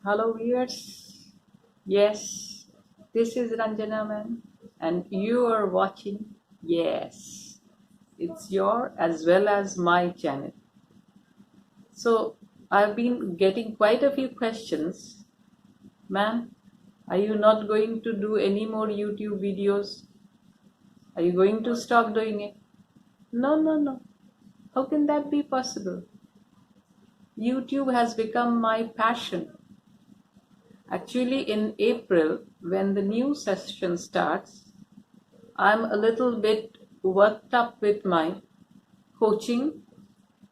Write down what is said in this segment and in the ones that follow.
Hello viewers. Yes, this is Ranjana ma'am and you are watching. Yes, it's your as well as my channel. So I've been getting quite a few questions. Ma'am, are you not going to do any more YouTube videos? Are you going to stop doing it? No, no, no. How can that be possible? YouTube has become my passion. Actually, in April, when the new session starts, I'm a little bit worked up with my coaching,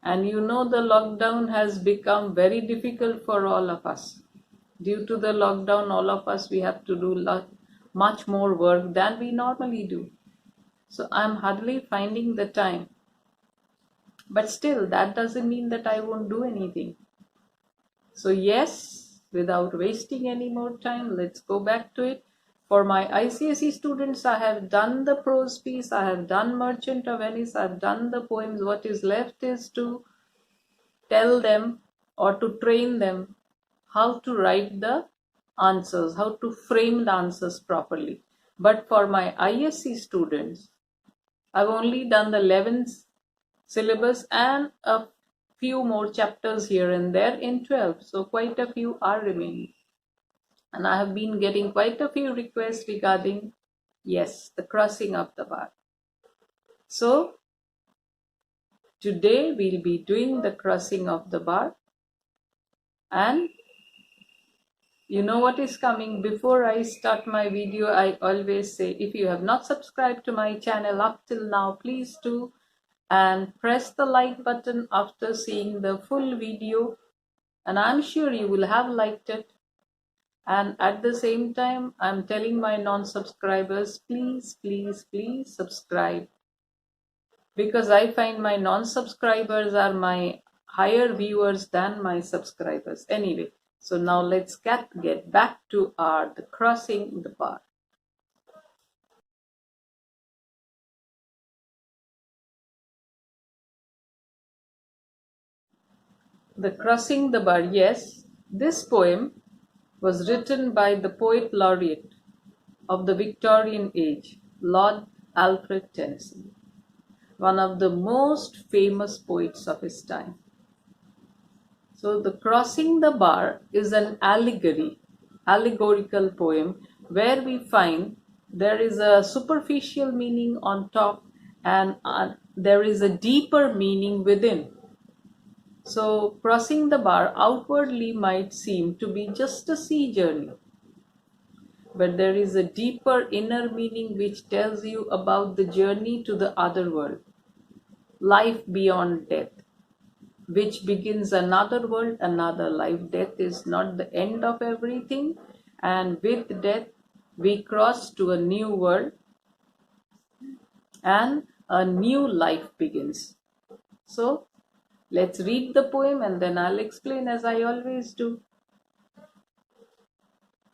and the lockdown has become very difficult for all of us. Due to the lockdown, all of us we have to do much more work than we normally do. So I'm hardly finding the time. But still, that doesn't mean that I won't do anything. So yes, without wasting any more time, let's go back to it. For my ICSE students, I have done the prose piece, I have done Merchant of Venice, I have done the poems. What is left is to tell them or to train them how to write the answers, how to frame the answers properly. But for my ISC students, I've only done the 11th syllabus and a few more chapters here and there in 12. So quite a few are remaining. And I have been getting quite a few requests regarding, yes, the crossing of the bar. So today we'll be doing the crossing of the bar. And you know what is coming. Before I start my video, I always say, if you have not subscribed to my channel up till now, please do, and press the like button after seeing the full video, and I'm sure you will have liked it. And at the same time, I'm telling my non-subscribers, please, please, please subscribe, because I find my non-subscribers are my higher viewers than my subscribers. Anyway, so now let's get back to the crossing the bar. The crossing the bar, yes. This poem was written by the poet laureate of the Victorian age, Lord Alfred Tennyson, one of the most famous poets of his time. So the crossing the bar is an allegorical poem where we find there is a superficial meaning on top and there is a deeper meaning within. So crossing the bar outwardly might seem to be just a sea journey, but there is a deeper inner meaning which tells you about the journey to the other world, life beyond death, which begins another world, another life. Death is not the end of everything, and with death we cross to a new world and a new life begins. So let's read the poem and then I'll explain as I always do.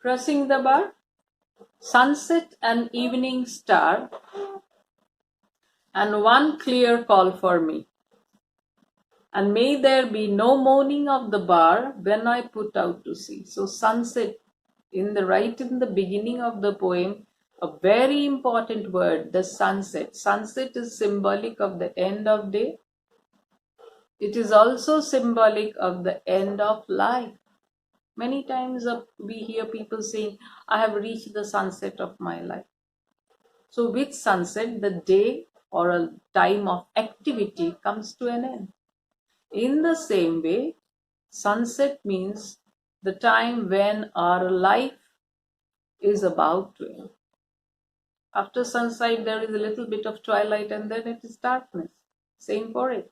Crossing the bar. Sunset and evening star, and one clear call for me. And may there be no moaning of the bar when I put out to sea. So sunset, in the beginning of the poem, a very important word, the sunset. Sunset is symbolic of the end of day. It is also symbolic of the end of life. Many times we hear people saying, I have reached the sunset of my life. So with sunset, the day or a time of activity comes to an end. In the same way, sunset means the time when our life is about to end. After sunset, there is a little bit of twilight and then it is darkness. Same for it.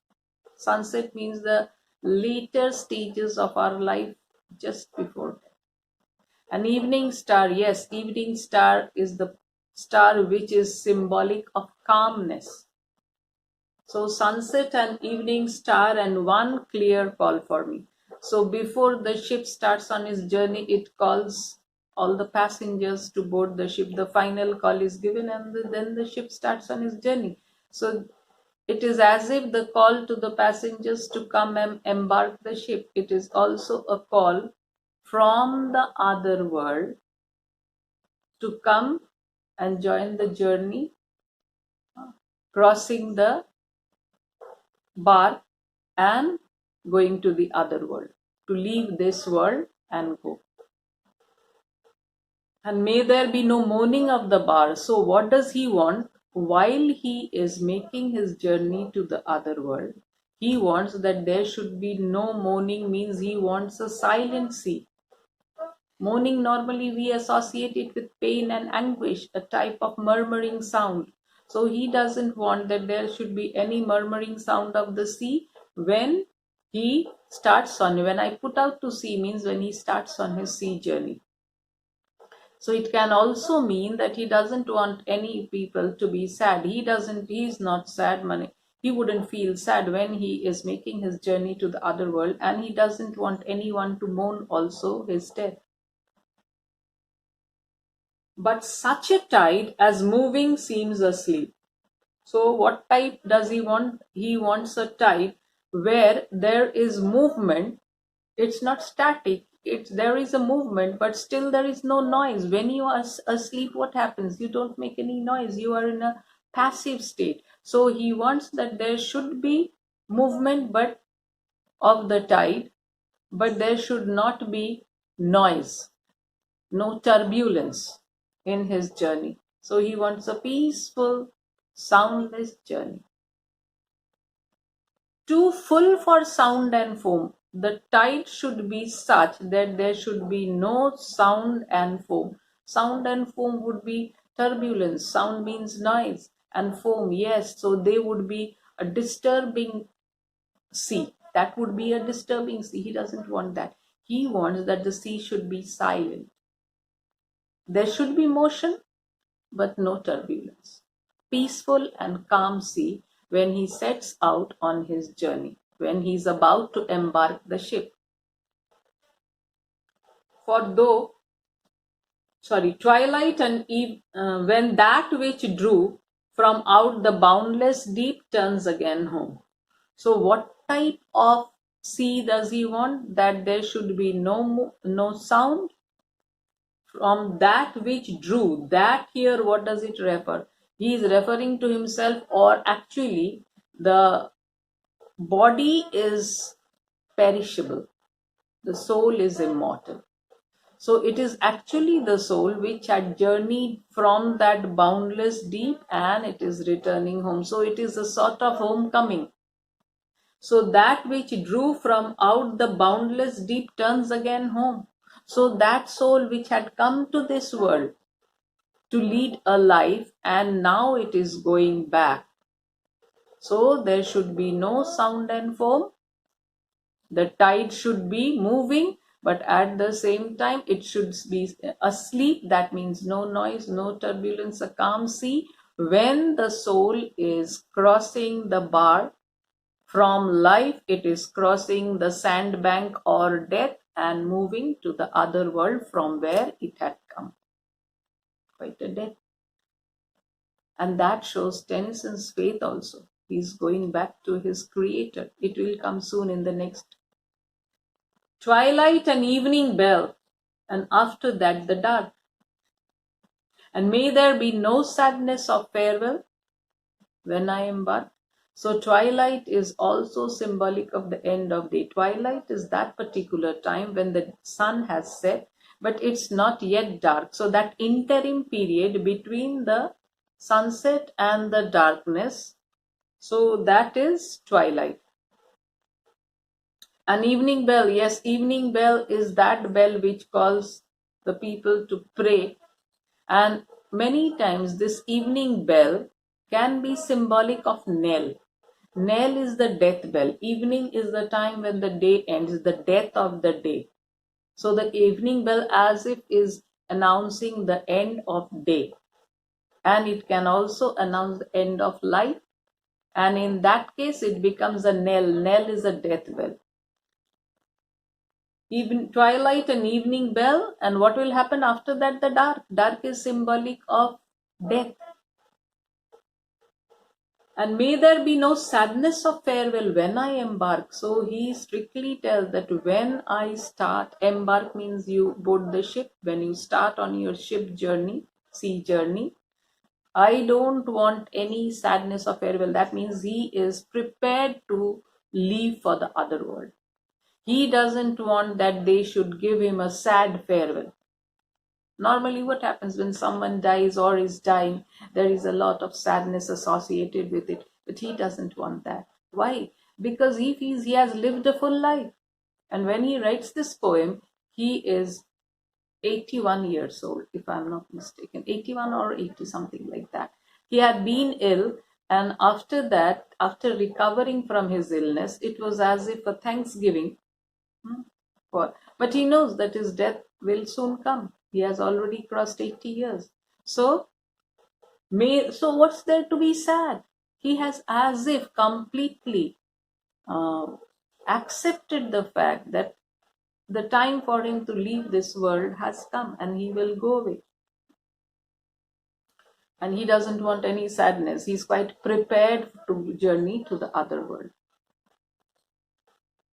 Sunset means the later stages of our life just before death. An evening star, yes, evening star is the star which is symbolic of calmness. So sunset and evening star and one clear call for me. So before the ship starts on its journey, it calls all the passengers to board the ship. The final call is given and then the ship starts on its journey. So it is as if the call to the passengers to come and embark the ship. It is also a call from the other world to come and join the journey, crossing the bar and going to the other world, to leave this world and go. And may there be no mourning of the bar. So what does he want? While he is making his journey to the other world, he wants that there should be no mourning, means he wants a silent sea. Mourning, normally we associate it with pain and anguish, a type of murmuring sound. So he doesn't want that there should be any murmuring sound of the sea when he starts on. When I put out to sea means when he starts on his sea journey. So it can also mean that he doesn't want any people to be sad. He's not sad. He wouldn't feel sad when he is making his journey to the other world, and he doesn't want anyone to mourn also his death. But such a tide as moving seems asleep. So what type does he want? He wants a tide where there is movement. It's not static. There is a movement, but still there is no noise. When you are asleep, what happens? You don't make any noise. You are in a passive state. So he wants that there should be movement, but of the tide, but there should not be noise, no turbulence in his journey. So he wants a peaceful, soundless journey. Too full for sound and foam. The tide should be such that there should be no sound and foam. Sound and foam would be turbulence. Sound means noise, and foam, yes. So they would be a disturbing sea. That would be a disturbing sea. He doesn't want that. He wants that the sea should be silent. There should be motion, but no turbulence. Peaceful and calm sea when he sets out on his journey, when he is about to embark the ship. Twilight and eve, when that which drew from out the boundless deep turns again home. So what type of sea does he want? That there should be no sound, from that which drew. That here, what does it refer? He is referring to himself, or actually the body is perishable, the soul is immortal. So it is actually the soul which had journeyed from that boundless deep and it is returning home. So it is a sort of homecoming. So that which drew from out the boundless deep turns again home. So that soul which had come to this world to lead a life and now it is going back. So there should be no sound and foam. The tide should be moving, but at the same time it should be asleep. That means no noise, no turbulence, a calm sea. When the soul is crossing the bar from life, it is crossing the sandbank or death and moving to the other world from where it had come. Quite a death. And that shows Tennyson's faith also. He's going back to his creator. It will come soon in the next. Twilight and evening bell, and after that the dark. And may there be no sadness of farewell when I embark. So twilight is also symbolic of the end of day. Twilight is that particular time when the sun has set, but it's not yet dark. So that interim period between the sunset and the darkness, so that is twilight. An evening bell, yes, evening bell is that bell which calls the people to pray. And many times this evening bell can be symbolic of knell. Knell is the death bell. Evening is the time when the day ends, the death of the day. So the evening bell as if is announcing the end of day. And it can also announce the end of life. And in that case, it becomes a knell. Knell is a death bell. Even twilight and evening bell, and what will happen after that? The dark. Dark is symbolic of death. And may there be no sadness of farewell when I embark. So he strictly tells that when I start, embark means you board the ship. When you start on your ship journey, sea journey, I don't want any sadness of farewell. That means he is prepared to leave for the other world. He doesn't want that they should give him a sad farewell. Normally, what happens when someone dies or is dying, there is a lot of sadness associated with it. But he doesn't want that. Why? Because he has lived a full life. And when he writes this poem, he is 81 years old, if I'm not mistaken. 81 or 80, something like that. He had been ill, and after that, after recovering from his illness, it was as if a thanksgiving. But he knows that his death will soon come. He has already crossed 80 years. So what's there to be sad? He has as if completely accepted the fact that the time for him to leave this world has come and he will go away. And he doesn't want any sadness. He's quite prepared to journey to the other world.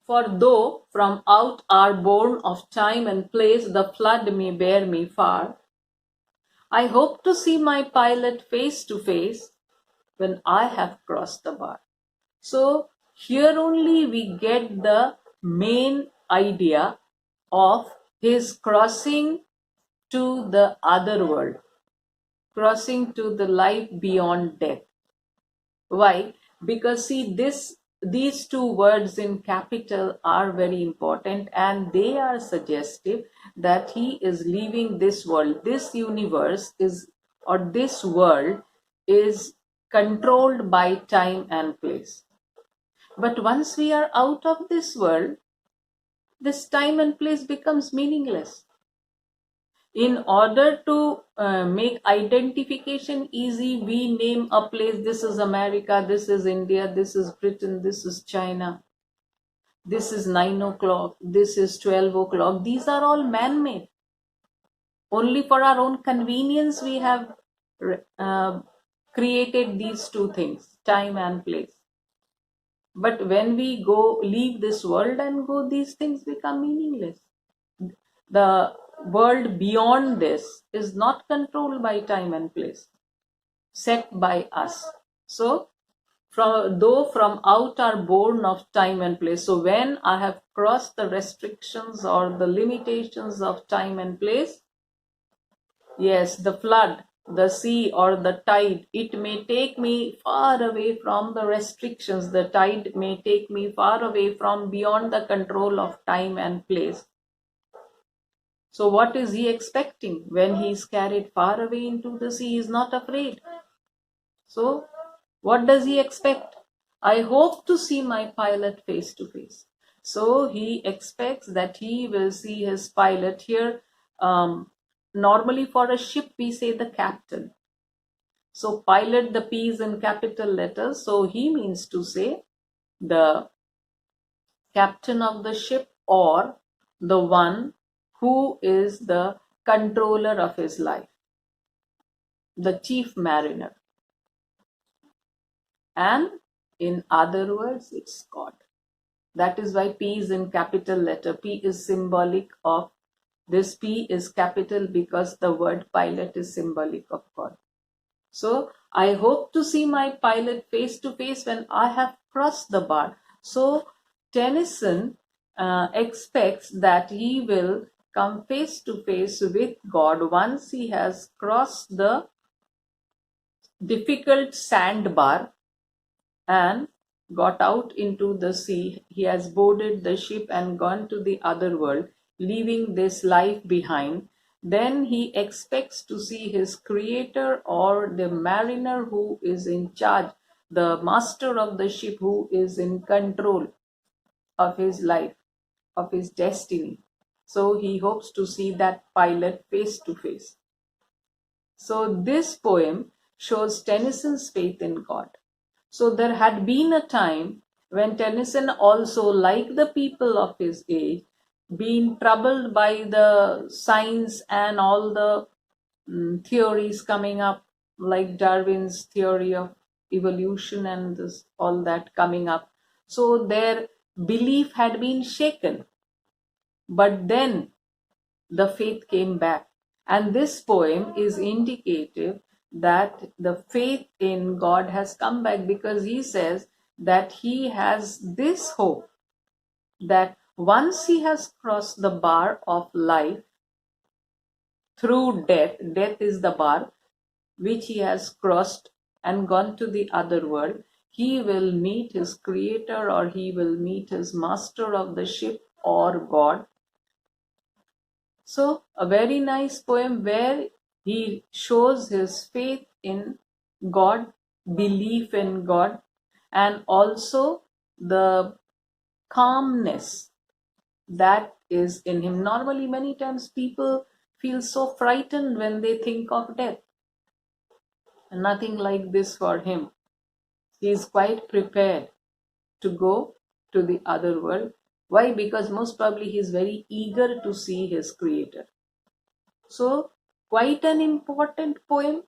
For though from out are born of time and place the flood may bear me far, I hope to see my pilot face to face when I have crossed the bar. So here only we get the main idea of his crossing to the other world, crossing to the life beyond death. Why? Because see, these two words in capital are very important, and they are suggestive that he is leaving this world. This universe is, or this world is controlled by time and place. But once we are out of this world, this time and place becomes meaningless. In order to make identification easy, we name a place. This is America, this is India, this is Britain, this is China, this is 9 o'clock, this is 12 o'clock. These are all man-made. Only for our own convenience we have created these two things, time and place. But when we leave this world and go, these things become meaningless. The world beyond this is not controlled by time and place, set by us. So, though from out are born of time and place. So, when I have crossed the restrictions or the limitations of time and place, yes, the flood, the sea, or the tide, it may take me far away from the restrictions. The tide may take me far away from beyond the control of time and place. So what is he expecting? When he is carried far away into the sea, he is not afraid. So what does he expect? I hope to see my pilot face to face. So he expects that he will see his pilot here. Normally for a ship, we say the captain. So pilot, the P is in capital letters. So he means to say the captain of the ship, or the one who is the controller of his life, the chief mariner. And in other words, it's God. That is why P is in capital letter. P is symbolic of, this P is capital because the word pilot is symbolic of God. So I hope to see my pilot face to face when I have crossed the bar. So Tennyson expects that he will come face to face with God once he has crossed the difficult sandbar and got out into the sea. He has boarded the ship and gone to the other world, leaving this life behind. Then he expects to see his creator, or the mariner who is in charge, the master of the ship who is in control of his life, of his destiny. So he hopes to see that pilot face to face. So this poem shows Tennyson's faith in God. So there had been a time when Tennyson also, like the people of his age, been troubled by the science and all the theories coming up, like Darwin's theory of evolution and this all that coming up. So their belief had been shaken, but then the faith came back. And this poem is indicative that the faith in God has come back, because he says that he has this hope that once he has crossed the bar of life through death, death is the bar which he has crossed and gone to the other world, he will meet his creator, or he will meet his master of the ship, or God. So, a very nice poem where he shows his faith in God, belief in God, and also the calmness that is in him. Normally, many times people feel so frightened when they think of death. And nothing like this for him. He is quite prepared to go to the other world. Why? Because most probably he is very eager to see his creator. So, quite an important poem.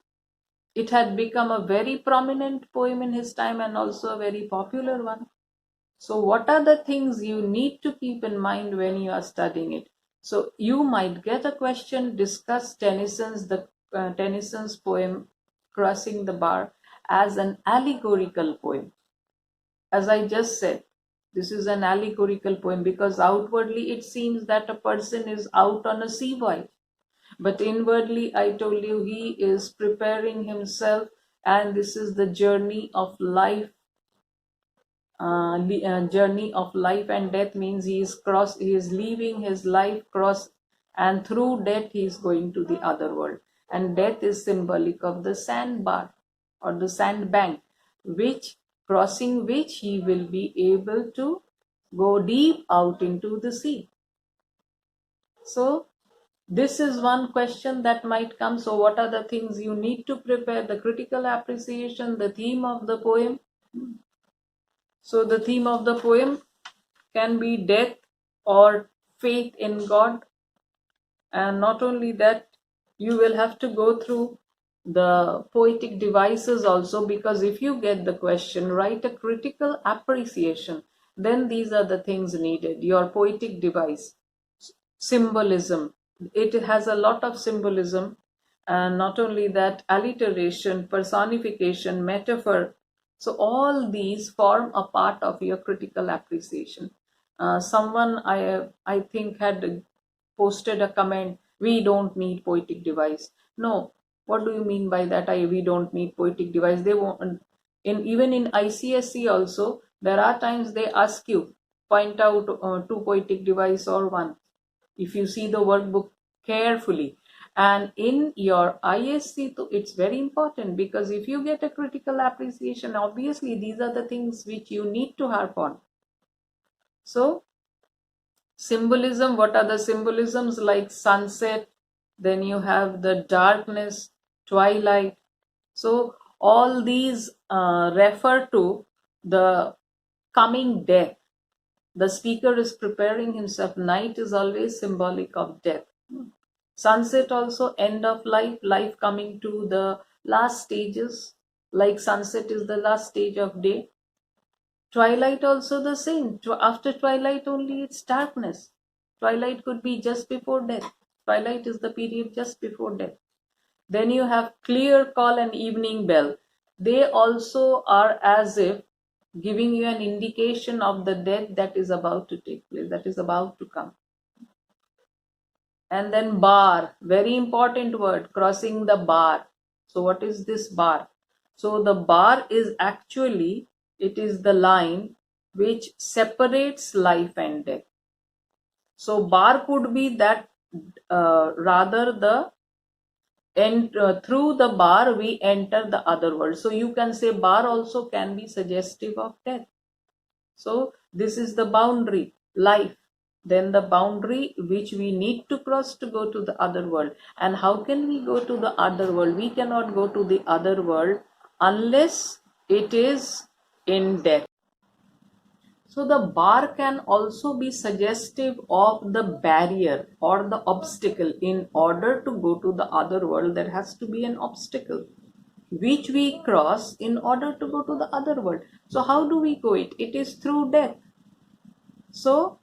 It had become a very prominent poem in his time and also a very popular one. So, what are the things you need to keep in mind when you are studying it? So, you might get a question, discuss Tennyson's poem Crossing the Bar as an allegorical poem. As I just said, this is an allegorical poem because outwardly it seems that a person is out on a sea voyage. But inwardly, I told you, he is preparing himself, and this is the journey of life. Journey of life and death means he is leaving his life cross, and through death he is going to the other world. And death is symbolic of the sandbar or the sandbank, crossing which he will be able to go deep out into the sea. So this is one question that might come. So what are the things you need to prepare? The critical appreciation, the theme of the poem. So the theme of the poem can be death or faith in God. And not only that, you will have to go through the poetic devices also, because if you get the question, write a critical appreciation, then these are the things needed. Your poetic device, symbolism, it has a lot of symbolism, and not only that, alliteration, personification, metaphor. So all these form a part of your critical appreciation. Someone I think had posted a comment, we don't need poetic device. No, what do you mean by that? We don't need poetic device. They won't. Even in ICSE also, there are times they ask you, point out two poetic device or one, if you see the workbook carefully. And in your ISC, it's very important, because if you get a critical appreciation, obviously these are the things which you need to harp on. So symbolism, what are the symbolisms? Like sunset, then you have the darkness, twilight. So all these refer to the coming death. The speaker is preparing himself. Night is always symbolic of death. Sunset also end of life, life coming to the last stages, like sunset is the last stage of day. Twilight also the same. After twilight only it's darkness. Twilight could be just before death. Twilight is the period just before death. Then you have clear call and evening bell. They also are as if giving you an indication of the death that is about to take place, that is about to come. And then bar, very important word, crossing the bar. So what is this bar? So the bar is actually, it is the line which separates life and death. So bar could be that rather the through the bar we enter the other world. So you can say bar also can be suggestive of death. So this is the boundary, life. Then the boundary which we need to cross to go to the other world. And how can we go to the other world? We cannot go to the other world unless it is in death. So the bar can also be suggestive of the barrier or the obstacle. In order to go to the other world, there has to be an obstacle. which we cross in order to go to the other world. So how do we go it? It is through death. So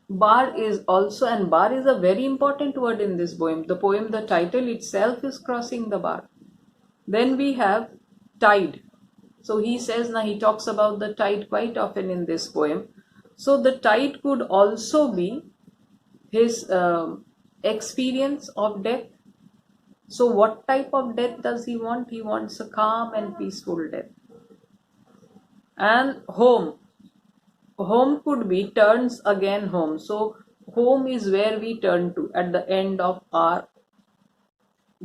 bar is also, and bar is a very important word in this poem. The poem, the title itself is crossing the bar. Then we have tide. So he says, now he talks about the tide quite often in this poem. So the tide could also be his experience of death. So what type of death does he want? He wants a calm and peaceful death. And home. Home could be turns again home. So home is where we turn to at the end of our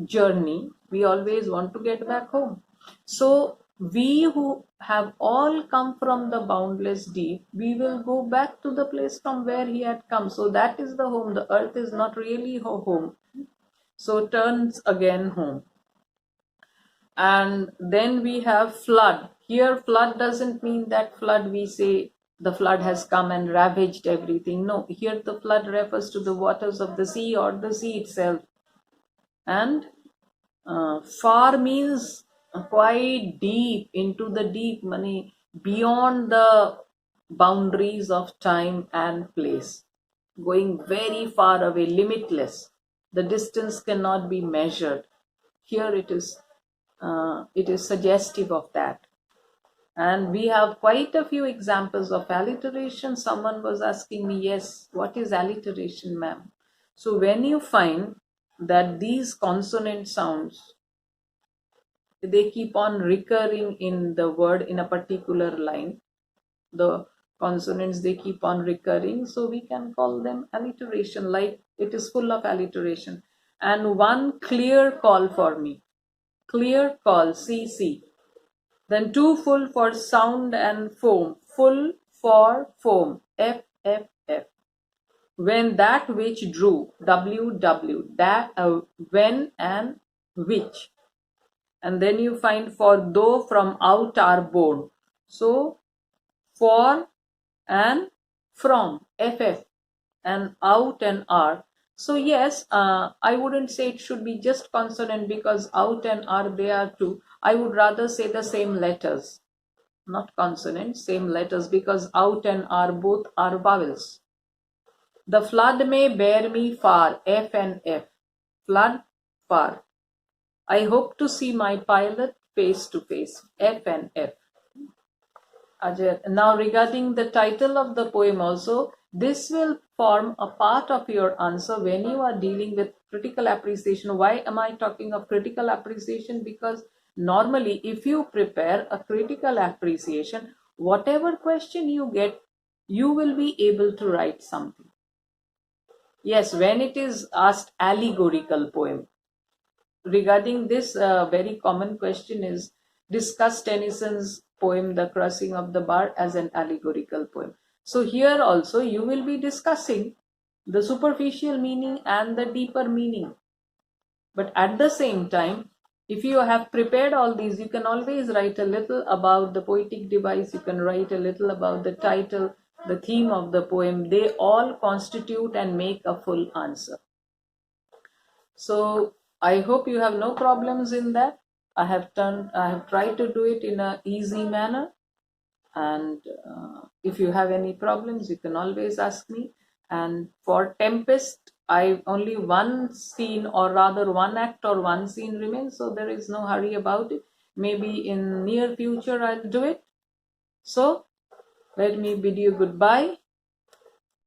journey. We always want to get back home. So we who have all come from the boundless deep, we will go back to the place from where he had come. So that is the home. The earth is not really home. So turns again home. And then we have flood. Here flood doesn't mean that flood we say the flood has come and ravaged everything. No, here the flood refers to the waters of the sea or the sea itself. And far means quite deep, into the deep, money beyond the boundaries of time and place, going very far away, limitless. The distance cannot be measured. Here it is suggestive of that. And we have quite a few examples of alliteration. Someone was asking me, yes, what is alliteration, ma'am? So when you find that these consonant sounds, they keep on recurring in the word in a particular line, the consonants, they keep on recurring, so we can call them alliteration, like it is full of alliteration. And one clear call for me, clear call, CC. Then two full for sound and foam, full for foam, F, F, F. When that which drew, W, W, that, when and which. And then you find for though from out are born. So for and from, FF, and out and are. So yes, I wouldn't say it should be just consonant, because out and are, they are two. I would rather say the same letters, not consonants, same letters, because out and are both are vowels. The flood may bear me far, F and F. Flood, far. I hope to see my pilot face to face, F and F. Ajay, now regarding the title of the poem also, this will form a part of your answer when you are dealing with critical appreciation. Why am I talking of critical appreciation? Because normally if you prepare a critical appreciation, whatever question you get, you will be able to write something. Yes, when it is asked allegorical poem. Regarding this, very common question is, discuss Tennyson's poem The Crossing of the Bar as an allegorical poem. So here also you will be discussing the superficial meaning and the deeper meaning. But at the same time, if you have prepared all these, you can always write a little about the poetic device, you can write a little about the title, the theme of the poem. They all constitute and make a full answer. So I hope you have no problems in that. I have tried to do it in an easy manner. And if you have any problems, you can always ask me. And for Tempest, I only one scene, or rather one act or one scene remains, so there is no hurry about it. Maybe in near future I'll do it. So let me bid you goodbye.